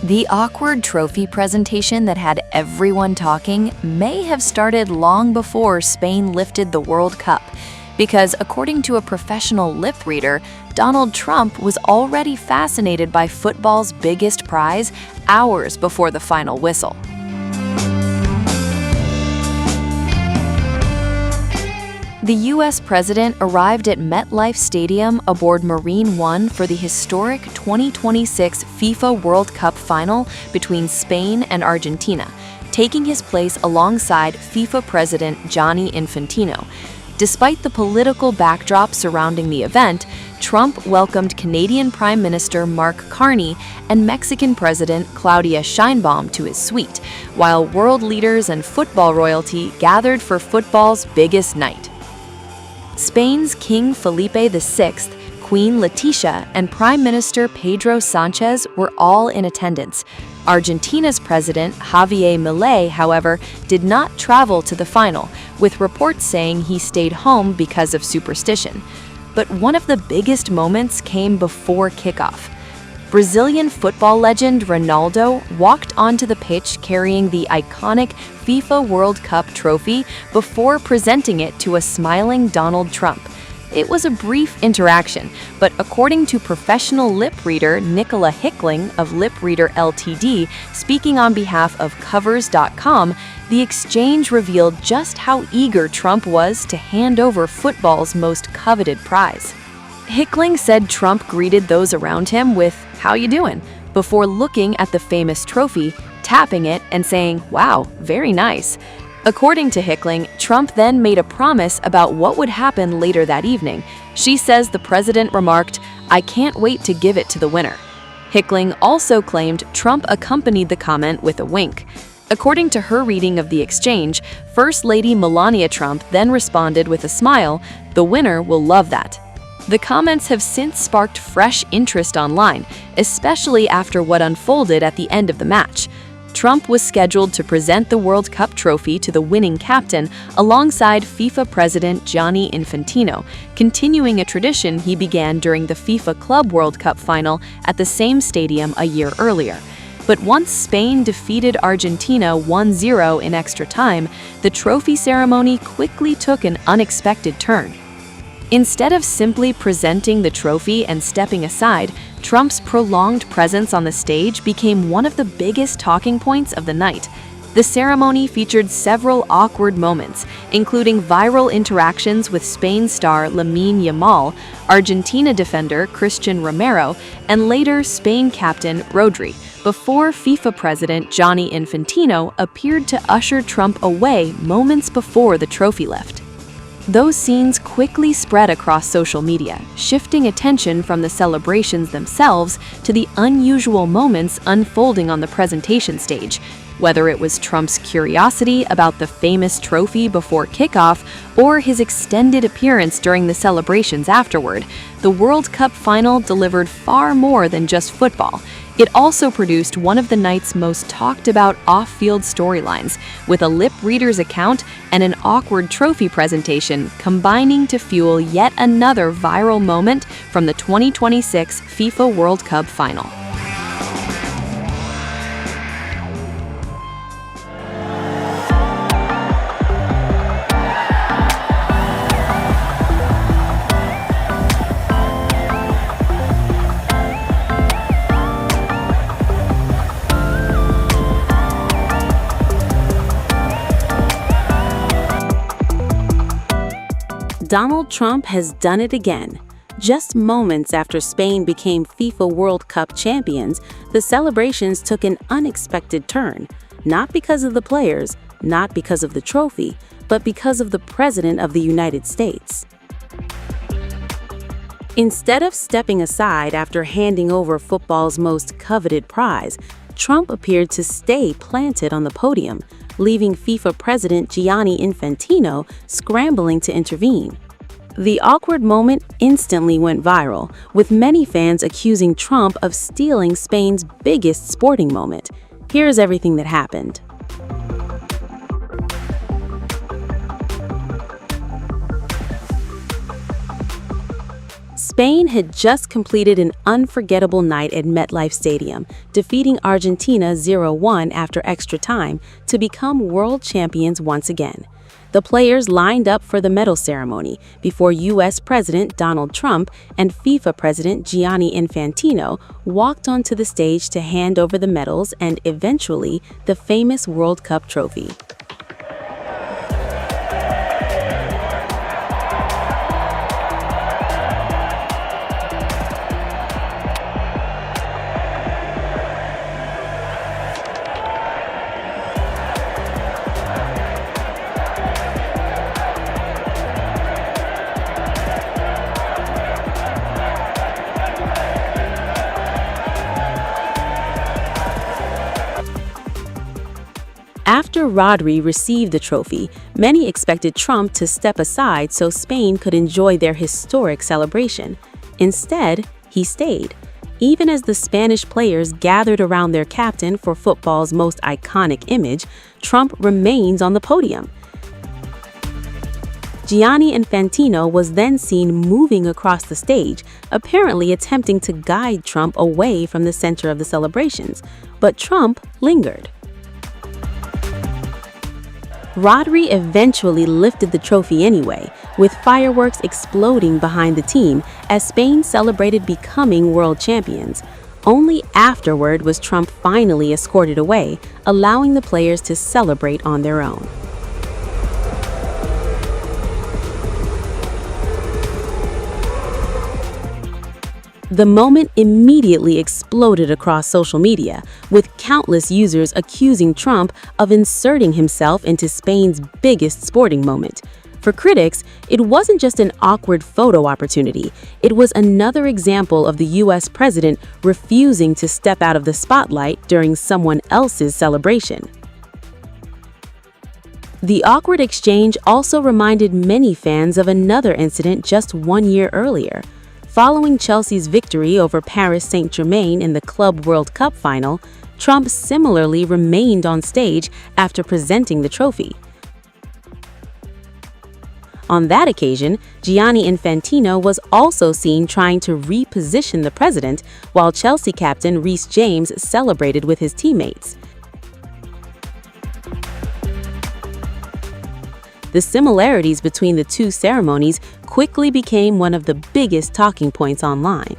The awkward trophy presentation that had everyone talking may have started long before Spain lifted the World Cup, because according to a professional lip reader, Donald Trump was already fascinated by football's biggest prize hours before the final whistle. The U.S. president arrived at MetLife Stadium aboard Marine One for the historic 2026 FIFA World Cup final between Spain and Argentina, taking his place alongside FIFA President Gianni Infantino. Despite the political backdrop surrounding the event, Trump welcomed Canadian Prime Minister Mark Carney and Mexican President Claudia Sheinbaum to his suite, while world leaders and football royalty gathered for football's biggest night. Spain's King Felipe VI, Queen Letizia, and Prime Minister Pedro Sanchez were all in attendance. Argentina's president, Javier Milei, however, did not travel to the final, with reports saying he stayed home because of superstition. But one of the biggest moments came before kickoff. Brazilian football legend Ronaldo walked onto the pitch carrying the iconic FIFA World Cup trophy before presenting it to a smiling Donald Trump. It was a brief interaction, but according to professional lip reader Nicola Hickling of Lip Reader Ltd, speaking on behalf of Covers.com, the exchange revealed just how eager Trump was to hand over football's most coveted prize. Hickling said Trump greeted those around him with, "How you doing?" before looking at the famous trophy, tapping it, and saying, "Wow, very nice." According to Hickling, Trump then made a promise about what would happen later that evening. She says the president remarked, "I can't wait to give it to the winner." Hickling also claimed Trump accompanied the comment with a wink. According to her reading of the exchange, First Lady Melania Trump then responded with a smile, "The winner will love that." The comments have since sparked fresh interest online, especially after what unfolded at the end of the match. Trump was scheduled to present the World Cup trophy to the winning captain alongside FIFA President Gianni Infantino, continuing a tradition he began during the FIFA Club World Cup final at the same stadium a year earlier. But once Spain defeated Argentina 1-0 in extra time, the trophy ceremony quickly took an unexpected turn. Instead of simply presenting the trophy and stepping aside, Trump's prolonged presence on the stage became one of the biggest talking points of the night. The ceremony featured several awkward moments, including viral interactions with Spain star Lamine Yamal, Argentina defender Christian Romero, and later Spain captain Rodri, before FIFA President Gianni Infantino appeared to usher Trump away moments before the trophy left. Those scenes quickly spread across social media, shifting attention from the celebrations themselves to the unusual moments unfolding on the presentation stage. Whether it was Trump's curiosity about the famous trophy before kickoff or his extended appearance during the celebrations afterward, the World Cup final delivered far more than just football. It also produced one of the night's most talked about off-field storylines, with a lip reader's account and an awkward trophy presentation combining to fuel yet another viral moment from the 2026 FIFA World Cup final. Donald Trump has done it again. Just moments after Spain became FIFA World Cup champions, the celebrations took an unexpected turn, not because of the players, not because of the trophy, but because of the President of the United States. Instead of stepping aside after handing over football's most coveted prize, Trump appeared to stay planted on the podium, leaving FIFA President Gianni Infantino scrambling to intervene. The awkward moment instantly went viral, with many fans accusing Trump of stealing Spain's biggest sporting moment. Here's everything that happened. Spain had just completed an unforgettable night at MetLife Stadium, defeating Argentina 0-1 after extra time to become world champions once again. The players lined up for the medal ceremony before U.S. President Donald Trump and FIFA President Gianni Infantino walked onto the stage to hand over the medals and, eventually, the famous World Cup trophy. After Rodri received the trophy, many expected Trump to step aside so Spain could enjoy their historic celebration. Instead, he stayed. Even as the Spanish players gathered around their captain for football's most iconic image, Trump remains on the podium. Gianni Infantino was then seen moving across the stage, apparently attempting to guide Trump away from the center of the celebrations, but Trump lingered. Rodri eventually lifted the trophy anyway, with fireworks exploding behind the team as Spain celebrated becoming world champions. Only afterward was Trump finally escorted away, allowing the players to celebrate on their own. The moment immediately exploded across social media, with countless users accusing Trump of inserting himself into Spain's biggest sporting moment. For critics, it wasn't just an awkward photo opportunity, it was another example of the U.S. president refusing to step out of the spotlight during someone else's celebration. The awkward exchange also reminded many fans of another incident just 1 year earlier. Following Chelsea's victory over Paris Saint-Germain in the Club World Cup final, Trump similarly remained on stage after presenting the trophy. On that occasion, Gianni Infantino was also seen trying to reposition the president, while Chelsea captain Reece James celebrated with his teammates. The similarities between the two ceremonies quickly became one of the biggest talking points online.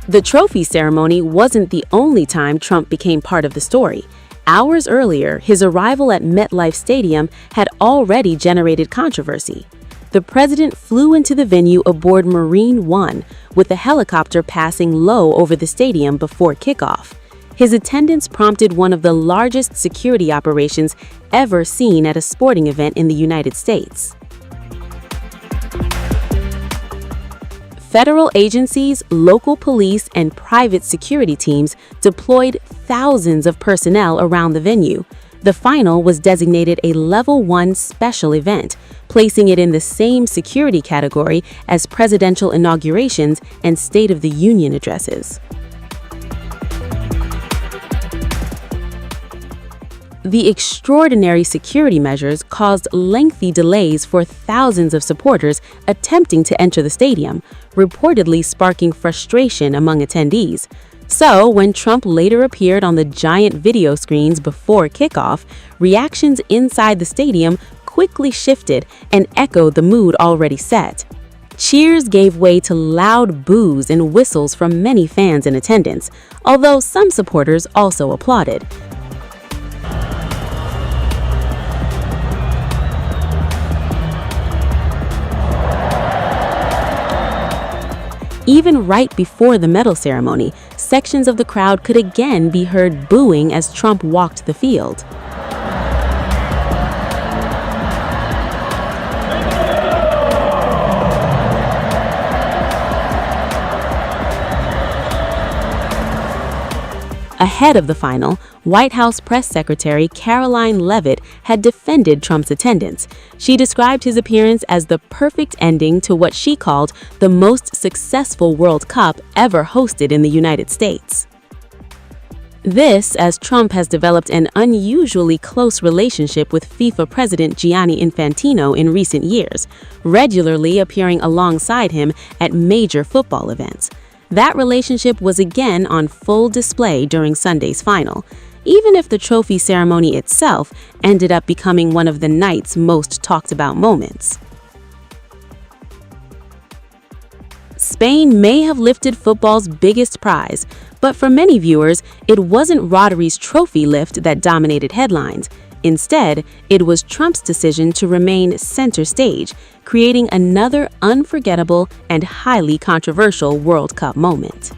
The trophy ceremony wasn't the only time Trump became part of the story. Hours earlier, his arrival at MetLife Stadium had already generated controversy. The president flew into the venue aboard Marine One, with the helicopter passing low over the stadium before kickoff. His attendance prompted one of the largest security operations ever seen at a sporting event in the United States. Federal agencies, local police, and private security teams deployed thousands of personnel around the venue. The final was designated a Level 1 special event, placing it in the same security category as presidential inaugurations and State of the Union addresses. The extraordinary security measures caused lengthy delays for thousands of supporters attempting to enter the stadium, reportedly sparking frustration among attendees. So, when Trump later appeared on the giant video screens before kickoff, reactions inside the stadium quickly shifted and echoed the mood already set. Cheers gave way to loud boos and whistles from many fans in attendance, although some supporters also applauded. Even right before the medal ceremony, sections of the crowd could again be heard booing as Trump walked the field. Ahead of the final, White House Press Secretary Caroline Leavitt had defended Trump's attendance. She described his appearance as the perfect ending to what she called the most successful World Cup ever hosted in the United States. This, as Trump has developed an unusually close relationship with FIFA President Gianni Infantino in recent years, regularly appearing alongside him at major football events. That relationship was again on full display during Sunday's final, even if the trophy ceremony itself ended up becoming one of the night's most talked about moments. Spain may have lifted football's biggest prize, but for many viewers, it wasn't Rodri's trophy lift that dominated headlines. Instead, it was Trump's decision to remain center stage, creating another unforgettable and highly controversial World Cup moment.